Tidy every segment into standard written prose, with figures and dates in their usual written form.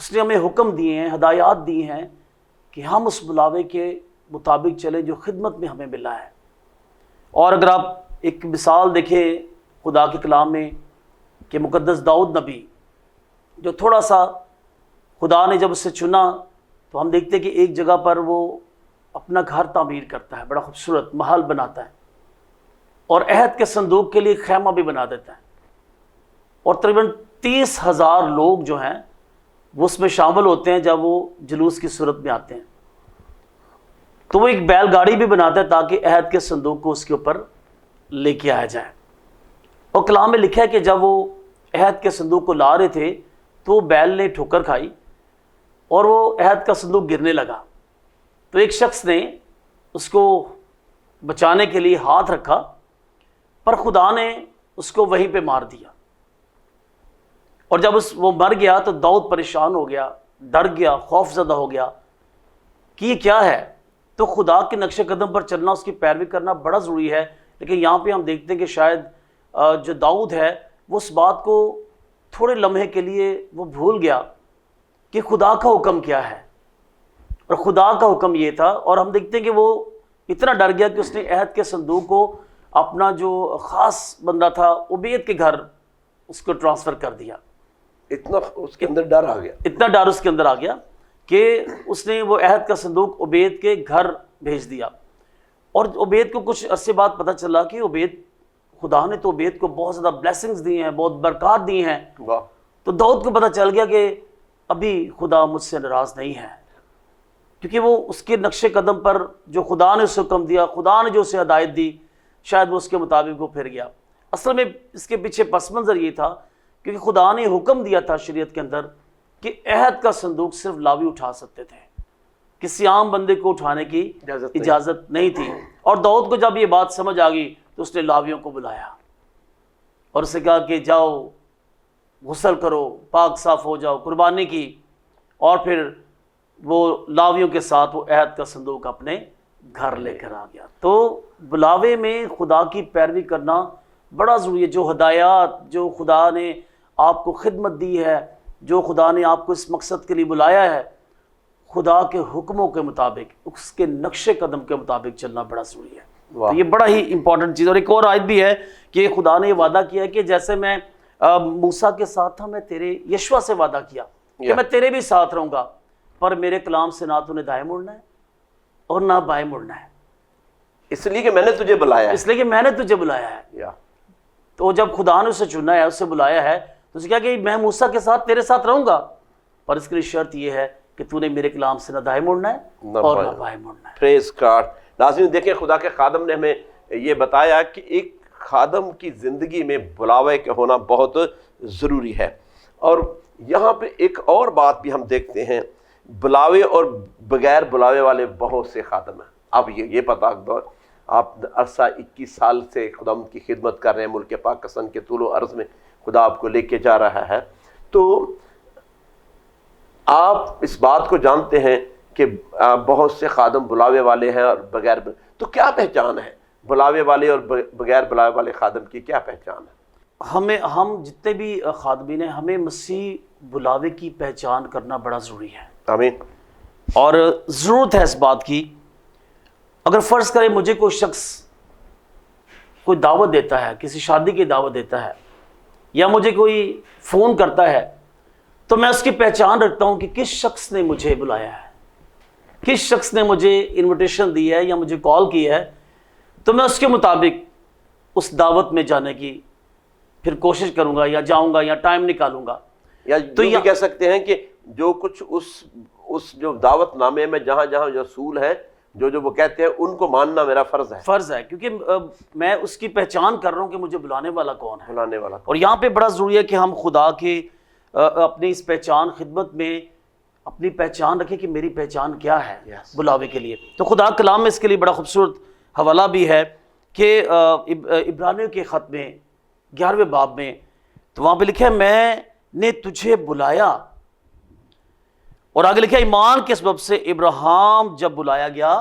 اس نے ہمیں حکم دیے ہیں، ہدایات دی ہیں کہ ہم اس بلاوے کے مطابق چلیں جو خدمت میں ہمیں ملا ہے۔ اور اگر آپ ایک مثال دیکھیں خدا کے کلام میں کہ مقدس داؤد نبی جو تھوڑا سا خدا نے جب اسے چنا تو ہم دیکھتے ہیں کہ ایک جگہ پر وہ اپنا گھر تعمیر کرتا ہے، بڑا خوبصورت محل بناتا ہے، اور عہد کے صندوق کے لیے خیمہ بھی بنا دیتا ہے، اور تقریباً 30,000 لوگ جو ہیں وہ اس میں شامل ہوتے ہیں جب وہ جلوس کی صورت میں آتے ہیں۔ تو وہ ایک بیل گاڑی بھی بناتا ہے تاکہ عہد کے صندوق کو اس کے اوپر لے کے آیا جائے۔ اور کلام میں لکھا ہے کہ جب وہ عہد کے صندوق کو لا رہے تھے تو وہ بیل نے ٹھوکر کھائی اور وہ عہد کا صندوق گرنے لگا، تو ایک شخص نے اس کو بچانے کے لیے ہاتھ رکھا، پر خدا نے اس کو وہیں پہ مار دیا، اور جب وہ مر گیا تو داؤد پریشان ہو گیا، ڈر گیا، خوف زدہ ہو گیا کہ یہ کیا ہے۔ تو خدا کے نقش قدم پر چلنا، اس کی پیروی کرنا بڑا ضروری ہے، لیکن یہاں پہ ہم دیکھتے ہیں کہ شاید جو داؤد ہے وہ اس بات کو تھوڑے لمحے کے لیے وہ بھول گیا کہ خدا کا حکم کیا ہے، اور خدا کا حکم یہ تھا، اور ہم دیکھتے ہیں کہ وہ اتنا ڈر گیا کہ اس نے عہد کے صندوق کو اپنا جو خاص بندہ تھا عبید کے گھر اس کو ٹرانسفر کر دیا۔ اتنا اس کے اندر ڈر آ گیا، اتنا ڈر اس کے اندر آ گیا کہ اس نے وہ عہد کا صندوق عبید کے گھر بھیج دیا، اور عبید کو کچھ عرصے بعد پتہ چلا کہ خدا نے تو عبید کو بہت زیادہ بلیسنگز دی ہیں، بہت برکات دی ہیں۔ واہ! تو داؤد کو پتہ چل گیا کہ ابھی خدا مجھ سے ناراض نہیں ہے، کیونکہ وہ اس کے نقش قدم پر جو خدا نے اسے حکم دیا، خدا نے جو اسے ہدایت دی، شاید وہ اس کے مطابق وہ پھر گیا۔ اصل میں اس کے پیچھے پس منظر یہ تھا کیونکہ خدا نے حکم دیا تھا شریعت کے اندر کہ عہد کا صندوق صرف لاوی اٹھا سکتے تھے، کسی عام بندے کو اٹھانے کی اجازت نہیں تھی۔ اور داؤد کو جب یہ بات سمجھ آ گئی تو اس نے لاویوں کو بلایا اور اسے کہا کہ جاؤ غسل کرو، پاک صاف ہو جاؤ، قربانی کی، اور پھر وہ لاویوں کے ساتھ وہ عہد کا صندوق اپنے گھر لے کر آ گیا۔ تو بلاوے میں خدا کی پیروی کرنا بڑا ضروری ہے۔ جو ہدایات جو خدا نے آپ کو خدمت دی ہے، جو خدا نے آپ کو اس مقصد کے لیے بلایا ہے، خدا کے حکموں کے مطابق، اس کے نقش قدم کے مطابق چلنا بڑا ضروری ہے۔ تو یہ بڑا ہی امپورٹنٹ چیز۔ اور ایک اور آیت بھی ہے کہ خدا نے یہ وعدہ کیا ہے کہ جیسے میں موسیٰ کے ساتھ تھا، میں تیرے یشوع سے وعدہ کیا کہ میں تیرے بھی ساتھ رہوں گا، پر میرے کلام سے نہ تو نے دائیں مڑنا ہے اور نہ بائیں مڑنا ہے، اس لیے کہ میں نے تجھے بلایا ہے، اس لیے کہ میں نے تجھے بلایا ہے۔ تو جب خدا نے اسے چنا ہے، اسے بلایا ہے، تو اسے کہا کہ میں موسیٰ کے ساتھ تیرے ساتھ رہوں گا، پر اس کے لیے شرط یہ ہے کہ تو نے میرے کلام سے نہ دائیں مڑنا ہے اور نہ بائیں مڑنا ہے۔ پریز گاڈ۔ ناظرین دیکھیں، خدا کے خادم نے ہمیں یہ بتایا کہ ایک خادم کی زندگی میں بلاوے کا ہونا بہت ضروری ہے۔ اور یہاں پہ ایک اور بات بھی ہم دیکھتے ہیں، بلاوے اور بغیر بلاوے والے بہت سے خادم ہیں۔ اب یہ پتہ آپ عرصہ 21 سال سے خدا کی خدمت کر رہے ہیں ملک پاکستان کے طول و عرض میں، خدا آپ کو لے کے جا رہا ہے، تو آپ اس بات کو جانتے ہیں کہ بہت سے خادم بلاوے والے ہیں اور بغیر، تو کیا پہچان ہے بلاوے والے اور بغیر بلاوے والے خادم کی؟ کیا پہچان ہے؟ ہم جتنے بھی خادمین ہیں، ہمیں مسیح بلاوے کی پہچان کرنا بڑا ضروری ہے۔ آمین۔ اور ضرورت ہے اس بات کی، اگر فرض کرے مجھے کوئی شخص کوئی دعوت دیتا ہے، کسی شادی کی دعوت دیتا ہے، یا مجھے کوئی فون کرتا ہے، تو میں اس کی پہچان رکھتا ہوں کہ کس شخص نے مجھے بلایا ہے، کس شخص نے مجھے انویٹیشن دی ہے یا مجھے کال کی ہے، تو میں اس کے مطابق اس دعوت میں جانے کی پھر کوشش کروں گا، یا جاؤں گا، یا ٹائم نکالوں گا۔ یا تو یہ کہہ سکتے ہیں کہ جو کچھ اس جو دعوت نامے میں جہاں جہاں رسول ہیں، جو وہ کہتے ہیں، ان کو ماننا میرا فرض ہے۔ فرض ہے، کیونکہ میں اس کی پہچان کر رہا ہوں کہ مجھے بلانے والا کون ہے، بلانے والا۔ اور یہاں پہ بڑا ضروری ہے کہ ہم خدا کی اپنی اس پہچان خدمت میں اپنی پہچان رکھیں کہ میری پہچان کیا ہے بلاوے کے لیے۔ تو خدا کلام میں اس کے لیے بڑا خوبصورت حوالہ بھی ہے کہ عبرانیوں کے خط میں 11ویں باب میں، تو وہاں پہ لکھا ہے میں نے تجھے بلایا، اور آگے لکھا ہے ایمان کے سبب سے ابراہیم جب بلایا گیا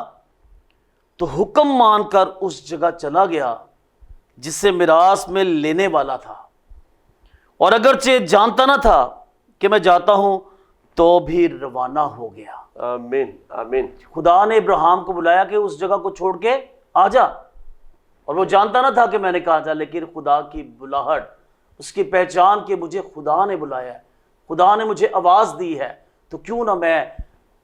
تو حکم مان کر اس جگہ چلا گیا جسے میراث میں لینے والا تھا، اور اگرچہ جانتا نہ تھا کہ میں جاتا ہوں تو بھی روانہ ہو گیا۔ آمین آمین۔ خدا نے ابراہیم کو بلایا کہ اس جگہ کو چھوڑ کے آ جا، اور وہ جانتا نہ تھا کہ میں نے کہا تھا، لیکن خدا کی بلاہٹ، اس کی پہچان کہ مجھے خدا نے بلایا ہے، خدا نے مجھے آواز دی ہے، تو کیوں نہ میں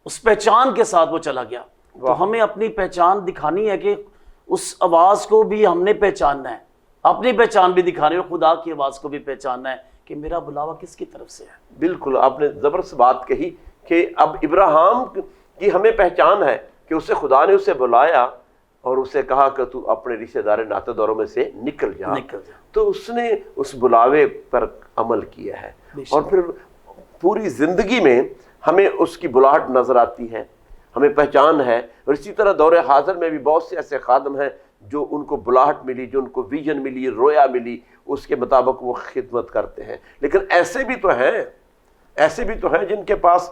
اس پہچان کے ساتھ وہ چلا گیا۔ تو ہمیں اپنی پہچان دکھانی ہے کہ اس آواز کو بھی ہم نے پہچاننا ہے، اپنی پہچان بھی دکھانی ہے، اور خدا کی آواز کو بھی پہچاننا ہے کہ میرا بلاوا کس کی طرف سے ہے۔ بالکل آپ نے زبردست بات کہی کہ اب ابراہیم کی ہمیں پہچان ہے کہ اسے خدا نے اسے بلایا اور اسے کہا کہ تو اپنے رشتہ دار ناطے دوروں میں سے نکل جا، تو اس نے اس بلاوے پر عمل کیا ہے، اور پھر پوری زندگی میں ہمیں اس کی بلاہٹ نظر آتی ہے، ہمیں پہچان ہے۔ اور اسی طرح دور حاضر میں بھی بہت سے ایسے خادم ہیں جو ان کو بلاہٹ ملی، جو ان کو ویژن ملی، رویا ملی، اس کے مطابق وہ خدمت کرتے ہیں۔ لیکن ایسے بھی تو ہیں جن کے پاس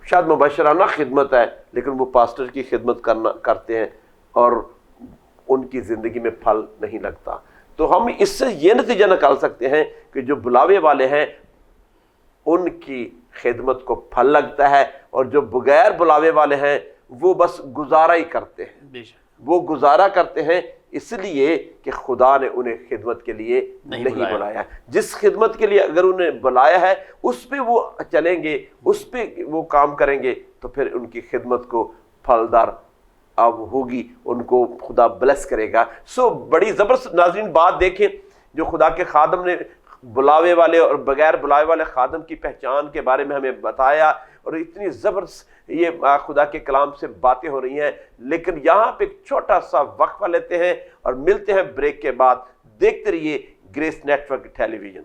شاید مبشرانہ خدمت ہے، لیکن وہ پاسٹر کی خدمت کرتے ہیں اور ان کی زندگی میں پھل نہیں لگتا۔ تو ہم اس سے یہ نتیجہ نکال سکتے ہیں کہ جو بلاوے والے ہیں ان کی خدمت کو پھل لگتا ہے، اور جو بغیر بلاوے والے ہیں وہ بس گزارا ہی کرتے ہیں۔ وہ گزارا کرتے ہیں اس لیے کہ خدا نے انہیں خدمت کے لیے نہیں بلایا۔ جس خدمت کے لیے اگر انہیں بلایا ہے اس پہ وہ چلیں گے، اس پہ وہ کام کریں گے، تو پھر ان کی خدمت کو پھلدار اب ہوگی، ان کو خدا بلیس کرے گا۔ بڑی زبردست ناظرین بات دیکھیں جو خدا کے خادم نے بلاوے والے اور بغیر بلاوے والے خادم کی پہچان کے بارے میں ہمیں بتایا، اور اتنی زبردست یہ خدا کے کلام سے باتیں ہو رہی ہیں۔ لیکن یہاں پہ ایک چھوٹا سا وقفہ لیتے ہیں اور ملتے ہیں بریک کے بعد۔ دیکھتے رہیے گریس نیٹ ورک ٹیلی ویژن۔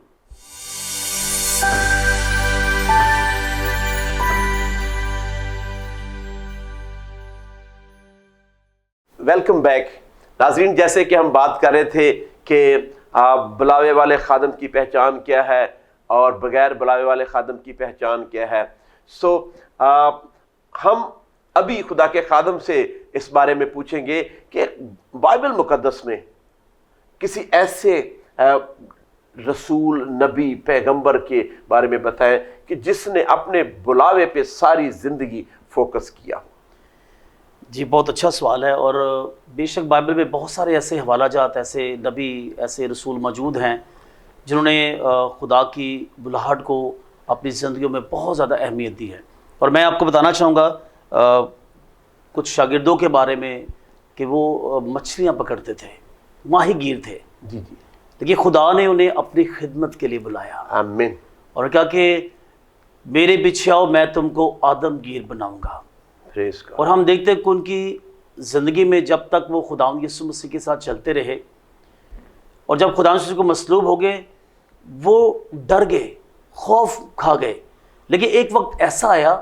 ویلکم بیک ناظرین، جیسے کہ ہم بات کر رہے تھے کہ بلاوے والے خادم کی پہچان کیا ہے اور بغیر بلاوے والے خادم کی پہچان کیا ہے۔ ہم ابھی خدا کے خادم سے اس بارے میں پوچھیں گے کہ بائبل مقدس میں کسی ایسے رسول، نبی، پیغمبر کے بارے میں بتائیں کہ جس نے اپنے بلاوے پہ ساری زندگی فوکس کیا۔ جی بہت اچھا سوال ہے، اور بے شک بائبل میں بہت سارے ایسے حوالہ جات، ایسے نبی، ایسے رسول موجود ہیں جنہوں نے خدا کی بلاہٹ کو اپنی زندگیوں میں بہت زیادہ اہمیت دی ہے۔ اور میں آپ کو بتانا چاہوں گا کچھ شاگردوں کے بارے میں کہ وہ مچھلیاں پکڑتے تھے، ماہی گیر تھے، لیکن خدا نے انہیں اپنی خدمت کے لیے بلایا، آمین، اور کہا کہ میرے پیچھے آؤ، میں تم کو آدم گیر بناؤں گا۔ اور ہم دیکھتے ہیں کہ ان کی زندگی میں جب تک وہ خداوند یسوع مسیح کے ساتھ چلتے رہے، اور جب خداوند یسوع کو مصلوب ہو گئے وہ ڈر گئے، خوف کھا گئے، لیکن ایک وقت ایسا آیا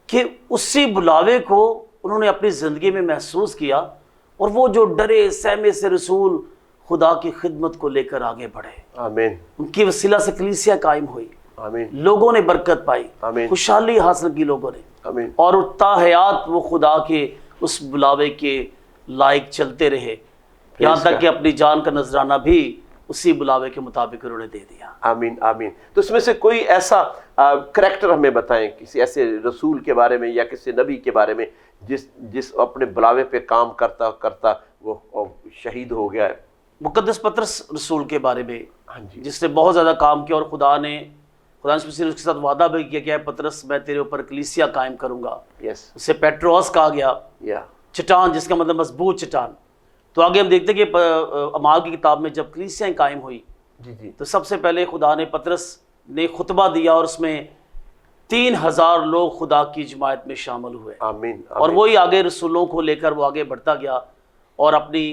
کہ اسی بلاوے کو انہوں نے اپنی زندگی میں محسوس کیا، اور وہ جو ڈرے سہمے سے رسول خدا کی خدمت کو لے کر آگے بڑھے۔ آمین۔ ان کی وسیلہ سے کلیسیا قائم ہوئی، آمین، لوگوں نے برکت پائی، آمین، خوشحالی حاصل کی لوگوں نے، آمین، اور تا حیات وہ خدا کے اس بلاوے کے لائق چلتے رہے، یہاں تک کہ اپنی جان کا نذرانہ بھی اسی بلاوے کے مطابق انہوں نے دے دیا۔ آمین آمین۔ تو اس میں سے کوئی ایسا کریکٹر ہمیں بتائیں، کسی ایسے رسول کے بارے میں یا کسی نبی کے بارے میں جس اپنے بلاوے پہ کام کرتا کرتا وہ شہید ہو گیا ہے۔ مقدس پطرس رسول کے بارے میں، جس نے بہت زیادہ کام کیا، اور خدا نے اس کے ساتھ وعدہ بھی کیا کہ پطرس میں تیرے اوپر کلیسیا قائم کروں گا۔ اسے پیٹروس کہا گیا، چٹان، جس کا مطلب مضبوط چٹان۔ تو آگے ہم دیکھتے ہیں کہ اعمال کی کتاب میں جب کلیسیاں قائم ہوئی تو سب سے پہلے خدا نے پطرس نے خطبہ دیا، اور اس میں 3000 لوگ خدا کی جماعت میں شامل ہوئے۔ آمین۔ اور وہی آگے رسولوں کو لے کر وہ آگے بڑھتا گیا اور اپنی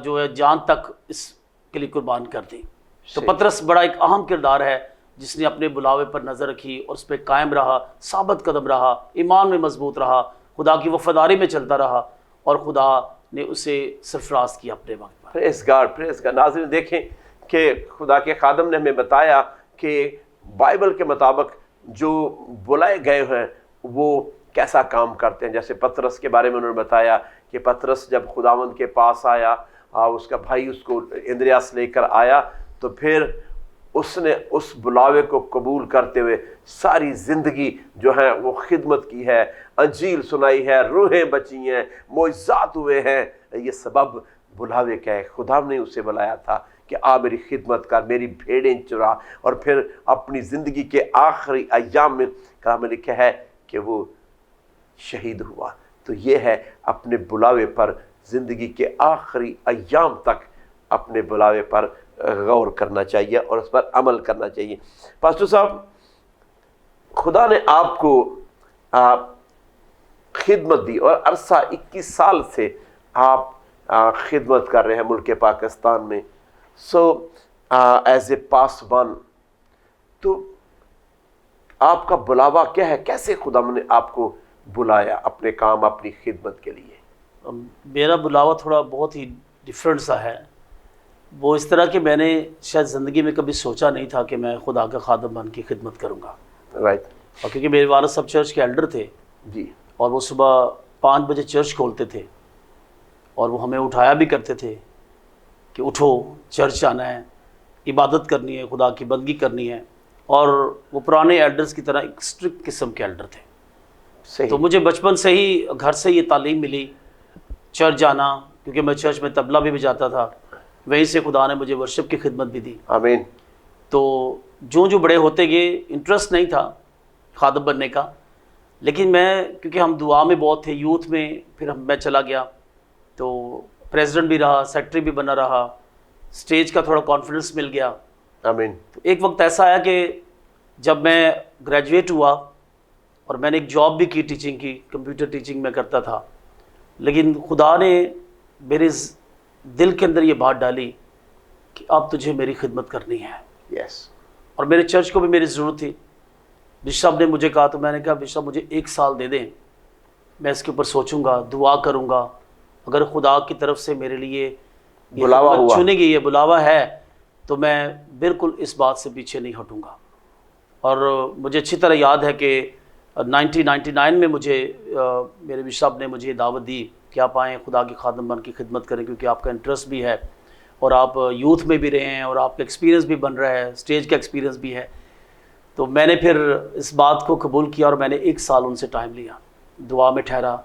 جو ہے جان تک اس کے لیے قربان کر دی۔ تو پطرس بڑا ایک اہم کردار ہے جس نے اپنے بلاوے پر نظر رکھی اور اس پہ قائم رہا، ثابت قدم رہا، ایمان میں مضبوط رہا، خدا کی وفاداری میں چلتا رہا، اور خدا نے اسے سرفراز کیا اپنے وقت پر۔ پریز گاڈ۔ ناظرین دیکھیں کہ خدا کے خادم نے ہمیں بتایا کہ بائبل کے مطابق جو بلائے گئے ہیں وہ کیسا کام کرتے ہیں۔ جیسے پطرس کے بارے میں انہوں نے بتایا کہ پطرس جب خداوند کے پاس آیا، اس کا بھائی اس کو اندریاس لے کر آیا، تو پھر اس نے اس بلاوے کو قبول کرتے ہوئے ساری زندگی جو ہے وہ خدمت کی ہے، انجیل سنائی ہے، روحیں بچی ہیں، معجزات ہوئے ہیں۔ یہ سبب بلاوے کا ہے۔ خدا نے اسے بلایا تھا کہ آ میری خدمت کر، میری بھیڑیں چرا، اور پھر اپنی زندگی کے آخری ایام میں کلام میں لکھا ہے کہ وہ شہید ہوا۔ تو یہ ہے اپنے بلاوے پر زندگی کے آخری ایام تک اپنے بلاوے پر غور کرنا چاہیے اور اس پر عمل کرنا چاہیے۔ پاسٹر صاحب، خدا نے آپ کو خدمت دی اور عرصہ 21 سال سے آپ خدمت کر رہے ہیں ملک پاکستان میں، ایز اے پاسبان، تو آپ کا بلاوا کیا ہے؟ کیسے خدا نے آپ کو بلایا اپنے کام، اپنی خدمت کے لیے؟ میرا بلاوا تھوڑا بہت ہی ڈفرینٹ سا ہے۔ وہ اس طرح کہ میں نے شاید زندگی میں کبھی سوچا نہیں تھا کہ میں خدا کا خادم بن کی خدمت کروں گا۔ رائٹ۔ اور کیونکہ میرے والد صاحب چرچ کے ایلڈر تھے جی، اور وہ صبح 5 بجے چرچ کھولتے تھے اور وہ ہمیں اٹھایا بھی کرتے تھے کہ اٹھو، چرچ آنا ہے، عبادت کرنی ہے، خدا کی بندگی کرنی ہے۔ اور وہ پرانے ایلڈرز کی طرح ایک اسٹرکٹ قسم کے ایلڈر تھے۔ صحیح۔ تو مجھے بچپن سے ہی گھر سے یہ تعلیم ملی، چرچ جانا، کیونکہ میں چرچ میں طبلہ بھی بجاتا تھا، وہیں سے خدا نے مجھے ورشپ کی خدمت بھی دی۔ آمین۔ تو جو بڑے ہوتے گئے، انٹرسٹ نہیں تھا خادم بننے کا، لیکن میں کیونکہ ہم دعا میں بہت تھے یوتھ میں، پھر میں چلا گیا تو پریزیڈنٹ بھی رہا، سیکٹری بھی بنا رہا، اسٹیج کا تھوڑا کانفیڈنس مل گیا۔ آمین۔ تو ایک وقت ایسا آیا کہ جب میں گریجویٹ ہوا اور میں نے ایک جاب بھی کی ٹیچنگ کی، کمپیوٹر ٹیچنگ میں کرتا تھا، لیکن خدا نے میرے دل کے اندر یہ بات ڈالی کہ اب تجھے میری خدمت کرنی ہے۔ یس۔ اور میرے چرچ کو بھی میری ضرورت تھی۔ بشپ صاحب نے مجھے کہا تو میں نے کہا بشپ صاحب مجھے 1 سال دے دیں، میں اس کے اوپر سوچوں گا، دعا کروں گا، اگر خدا کی طرف سے میرے لیے یہ بلاوا خدمت ہوا، چنی گئی ہے، بلاوا ہے، تو میں بالکل اس بات سے پیچھے نہیں ہٹوں گا۔ اور مجھے اچھی طرح یاد ہے کہ 1999 میں مجھے میرے بشپ صاحب نے مجھے دعوت دی کہ آپ آئیں، خدا کی خادم بن کی خدمت کریں، کیونکہ آپ کا انٹرسٹ بھی ہے اور آپ یوتھ میں بھی رہے ہیں اور آپ کا ایکسپیرینس بھی بن رہا ہے، اسٹیج کا ایکسپیرینس بھی ہے۔ تو میں نے پھر اس بات کو قبول کیا اور میں نے 1 سال ان سے ٹائم لیا، دعا میں ٹھہرا،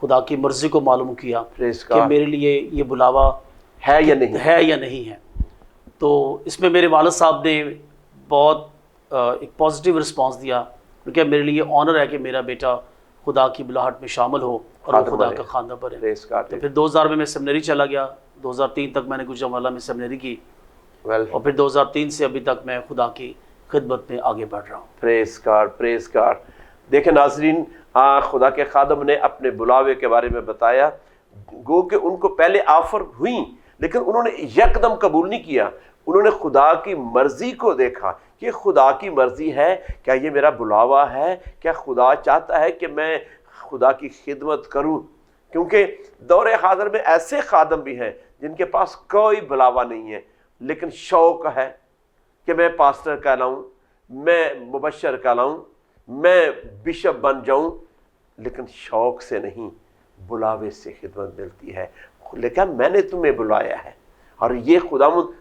خدا کی مرضی کو معلوم کیا Praise کہ God۔ میرے لیے یہ بلاوا ہے یا نہیں؟ ہے یا نہیں ہے۔ تو اس میں میرے والد صاحب نے بہت ایک پازیٹیو رسپانس دیا، کیونکہ میرے لیے آنر ہے کہ میرا بیٹا خدا کی بلاہٹ میں شامل ہو اور وہ خدا کا خاندہ بنے۔ Praise God۔ تو پھر 2000 میں سیمنری چلا گیا، 2003 تک میں نے گوجرانوالہ میں سیمنری کی، Well، اور پھر 2003 سے ابھی تک میں خدا کی خدمت میں آگے بڑھ رہا ہوں۔ پریز گاڈ، پریز گاڈ۔ دیکھیں ناظرین، خدا کے خادم نے اپنے بلاوے کے بارے میں بتایا، گو کہ ان کو پہلے آفر ہوئی لیکن انہوں نے یکدم قبول نہیں کیا۔ انہوں نے خدا کی مرضی کو دیکھا کہ خدا کی مرضی ہے، کیا یہ میرا بلاوا ہے، کیا خدا چاہتا ہے کہ میں خدا کی خدمت کروں؟ کیونکہ دور حاضر میں ایسے خادم بھی ہیں جن کے پاس کوئی بلاوا نہیں ہے لیکن شوق ہے کہ میں پاسٹر کہلاؤں، میں مبشر کہلاؤں، میں بشپ بن جاؤں، لیکن شوق سے نہیں، بلاوے سے خدمت ملتی ہے۔ لیکن میں نے تمہیں بلایا ہے، اور یہ خداوند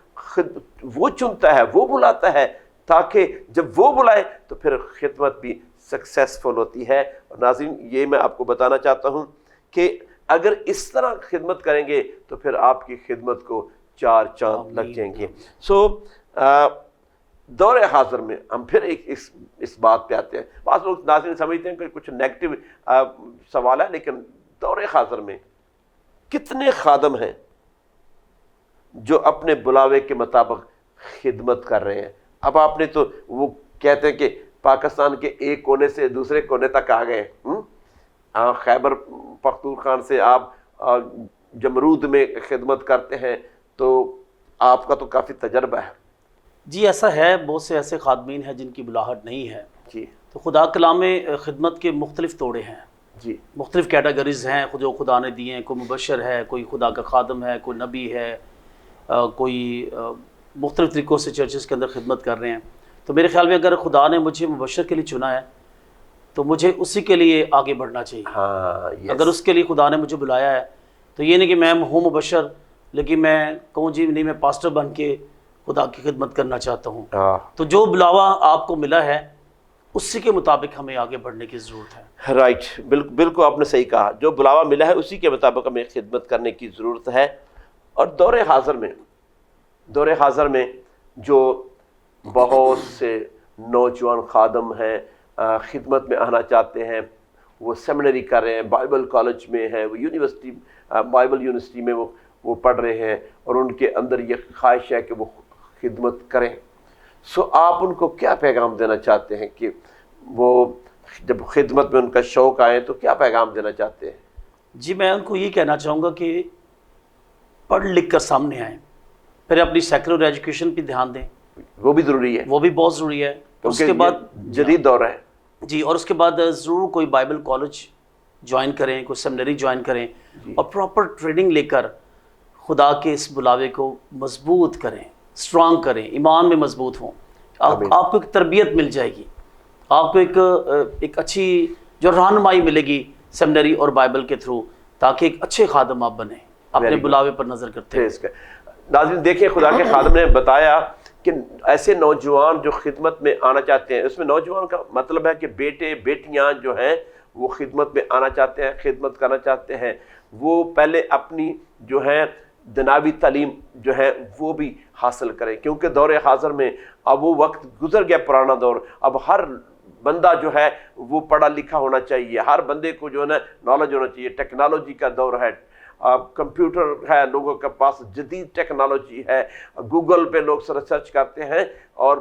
وہ چنتا ہے، وہ بلاتا ہے، تاکہ جب وہ بلائے تو پھر خدمت بھی سکسیسفل ہوتی ہے۔ اور ناظرین، یہ میں آپ کو بتانا چاہتا ہوں کہ اگر اس طرح خدمت کریں گے تو پھر آپ کی خدمت کو 4 چاند لگ جائیں گے۔ دور حاضر میں ہم پھر اس بات پہ آتے ہیں۔ بعض لوگ ناظرین سمجھتے ہیں کہ کچھ نیگیٹو سوال ہے، لیکن دور حاضر میں کتنے خادم ہیں جو اپنے بلاوے کے مطابق خدمت کر رہے ہیں؟ اب آپ نے تو وہ کہتے ہیں کہ پاکستان کے ایک کونے سے دوسرے کونے تک آ گئے، خیبر پختونخوا سے آپ جمرود میں خدمت کرتے ہیں، تو آپ کا تو کافی تجربہ ہے۔ جی ایسا ہے، بہت سے ایسے خادمین ہیں جن کی بلاہٹ نہیں ہے۔ جی تو خدا کلام میں خدمت کے مختلف توڑے ہیں، جی، مختلف کیٹیگریز ہیں جو خدا نے دیے ہیں۔ کوئی مبشر ہے، کوئی خدا کا خادم ہے، کوئی نبی ہے، کوئی مختلف طریقوں سے چرچز کے اندر خدمت کر رہے ہیں۔ تو میرے خیال میں اگر خدا نے مجھے مبشر کے لیے چنا ہے تو مجھے اسی کے لیے آگے بڑھنا چاہیے۔ ہاں، اگر اس کے لیے خدا نے مجھے بلایا ہے تو یہ نہیں کہ میں ہوں مبشر لیکن میں کہوں جی نہیں میں پاسٹر بن کے خدا کی خدمت کرنا چاہتا ہوں. ہاں تو جو بلاوا آپ کو ملا ہے اسی کے مطابق ہمیں آگے بڑھنے کی ضرورت ہے. رائٹ، بالکل آپ نے صحیح کہا. جو بلاوا ملا ہے اسی کے مطابق ہمیں خدمت کرنے کی ضرورت ہے. اور دور حاضر میں جو بہت سے نوجوان خادم ہیں خدمت میں آنا چاہتے ہیں، وہ سیمنری کر رہے ہیں، بائبل کالج میں ہیں، وہ یونیورسٹی بائبل یونیورسٹی میں وہ پڑھ رہے ہیں، اور ان کے اندر یہ خواہش ہے کہ وہ خدمت کریں. سو آپ ان کو کیا پیغام دینا چاہتے ہیں کہ وہ جب خدمت میں ان کا شوق آئے تو کیا پیغام دینا چاہتے ہیں؟ جی میں ان کو یہ کہنا چاہوں گا کہ پڑھ لکھ کر سامنے آئیں، پھر اپنی سیکولر ایجوکیشن پہ دھیان دیں، وہ بھی ضروری ہے، وہ بھی بہت ضروری ہے. اس کے بعد جدید دور ہے جی، اور اس کے بعد ضرور کوئی بائبل کالج جوائن کریں، کوئی سیمنری جوائن کریں، اور پراپر ٹریننگ لے کر خدا کے اس بلاوے کو مضبوط کریں، اسٹرانگ کریں، ایمان میں مضبوط ہوں. آپ کو ایک تربیت مل جائے گی، آپ کو ایک اچھی جو رہنمائی ملے گی سیمنری اور بائبل کے تھرو، تاکہ ایک اچھے خادم آپ بنیں اپنے بلاوے پر نظر کرتے ہیں. ناظرین دیکھیں، خدا کے خادم نے بتایا کہ ایسے نوجوان جو خدمت میں آنا چاہتے ہیں، اس میں نوجوان کا مطلب ہے کہ بیٹے بیٹیاں جو ہیں وہ خدمت میں آنا چاہتے ہیں، خدمت کرنا چاہتے ہیں، وہ پہلے اپنی جو ہے دنیاوی تعلیم جو ہے وہ بھی حاصل کریں، کیونکہ دور حاضر میں اب وہ وقت گزر گیا پرانا دور. اب ہر بندہ جو ہے وہ پڑھا لکھا ہونا چاہیے، ہر بندے کو جو ہے نا نالج ہونا چاہیے. ٹیکنالوجی کا دور ہے، کمپیوٹر ہے لوگوں کے پاس، جدید ٹیکنالوجی ہے، گوگل پہ لوگ سرچ کرتے ہیں اور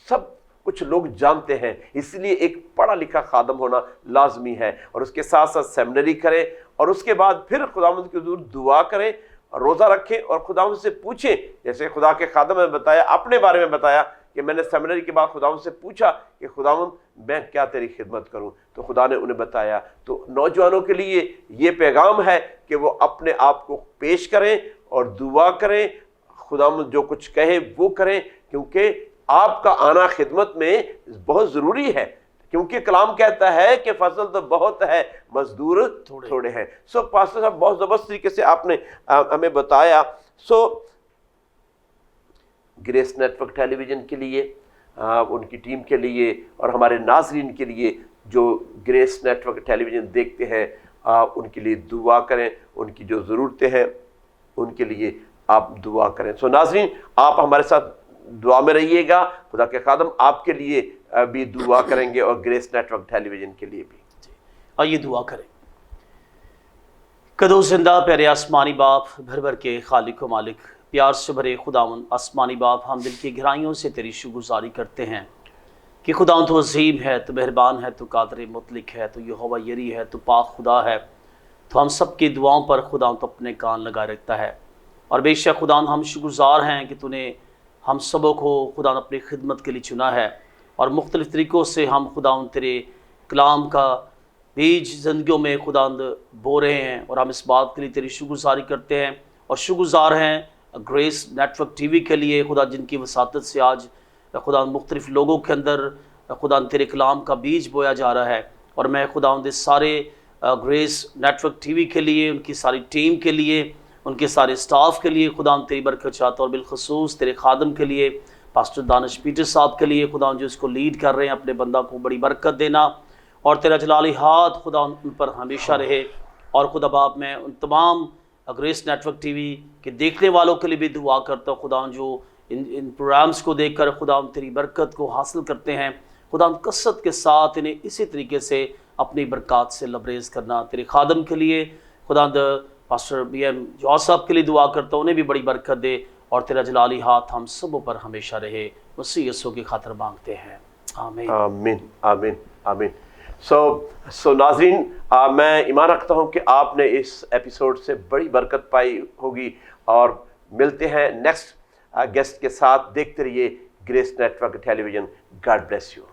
سب کچھ لوگ جانتے ہیں. اس لیے ایک پڑھا لکھا خادم ہونا لازمی ہے، اور اس کے ساتھ ساتھ سیمنری کریں، اور اس کے بعد پھر خداوند کے حضور دعا کریں، روزہ رکھیں اور خداوند سے پوچھیں. جیسے خدا کے خادم نے بتایا، اپنے بارے میں بتایا کہ میں نے سیمنری کے بعد خداوند سے پوچھا کہ خداوند میں کیا تیری خدمت کروں، تو خدا نے انہیں بتایا. تو نوجوانوں کے لیے یہ پیغام ہے کہ وہ اپنے آپ کو پیش کریں اور دعا کریں، خداوند جو کچھ کہے وہ کریں، کیونکہ آپ کا آنا خدمت میں بہت ضروری ہے، کیونکہ کلام کہتا ہے کہ فصل تو بہت ہے، مزدور تھوڑے ہیں. سو پاسٹر صاحب بہت زبردست طریقے سے آپ نے ہمیں بتایا. سو گریس نیٹ ورک ٹیلی ویژن کے لیے، ان کی ٹیم کے لیے اور ہمارے ناظرین کے لیے جو گریس نیٹ ورک ٹیلی ویژن دیکھتے ہیں، ان کے لیے دعا کریں، ان کی جو ضرورتیں ہیں ان کے لیے آپ دعا کریں. سو ناظرین آپ ہمارے ساتھ دعا میں رہیے گا، خدا کے خادم آپ کے لیے بھی دعا کریں گے اور گریس نیٹ ورک ٹیلی ویژن کے لیے بھی. آئیے دعا کریں. قدوس زندہ پیارے آسمانی باپ، بھر بھر کے خالق و مالک، پیار سے بھرے خداوند آسمانی باپ، ہم دل کی گہرائیوں سے تیری شکر گزاری کرتے ہیں کہ خداوند تو عظیم ہے، تو مہربان ہے، تو قادر مطلق ہے، تو یہوہ یری ہے، تو پاک خدا ہے. تو ہم سب کی دعاؤں پر خداوند تو اپنے کان لگائے رکھتا ہے، اور بے شک خداوند ہم شکر گزار ہیں کہ تو نے ہم سبوں کو خداوند اپنی خدمت کے لیے چنا ہے، اور مختلف طریقوں سے ہم خداوند تیرے کلام کا بیج زندگیوں میں خداوند بو رہے ہیں، اور ہم اس بات کے لیے تیری شکر گزاری کرتے ہیں، اور شکر گزار ہیں grace network TV کے لیے خدا، جن کی وساطت سے آج خداوند مختلف لوگوں کے اندر خداوند تیرے کلام کا بیج بویا جا رہا ہے. اور میں خداوند اس سارے grace network TV کے لیے، ان کی ساری ٹیم کے لیے، ان کے سارے اسٹاف کے لیے خداوند تیری برکت چاہتا ہوں، اور بالخصوص تیرے خادم کے لیے پاسٹر دانش پیٹر صاحب کے لیے خداوند جو اس کو لیڈ کر رہے ہیں، اپنے بندہ کو بڑی برکت دینا، اور تیرا جلالی ہاتھ خداوند ان پر ہمیشہ رہے. اور خدا باپ میں ان تمام grace network TV کے دیکھنے والوں کے لیے بھی دعا کرتا ہوں خداوند، جو ان پروگرامز کو دیکھ کر خداوند تیری برکت کو حاصل کرتے ہیں، خداوند کثرت کے ساتھ انہیں اسی طریقے سے اپنی برکات سے لبریز کرنا. تیرے خادم کے لیے خداوند پاسٹر بی ایم جوہر صاحب کے لیے دعا کرتا ہوں، انہیں بھی بڑی برکت دے، اور تیرا جلالی ہاتھ ہم سبوں پر ہمیشہ رہے. مسیح یسوع کی خاطر مانگتے ہیں، آمین آمین آمین آمین. سو ناظرین میں ایمان رکھتا ہوں کہ آپ نے اس ایپیسوڈ سے بڑی برکت پائی ہوگی، اور ملتے ہیں نیکسٹ گیسٹ کے ساتھ. دیکھتے رہیے grace network television. God bless you.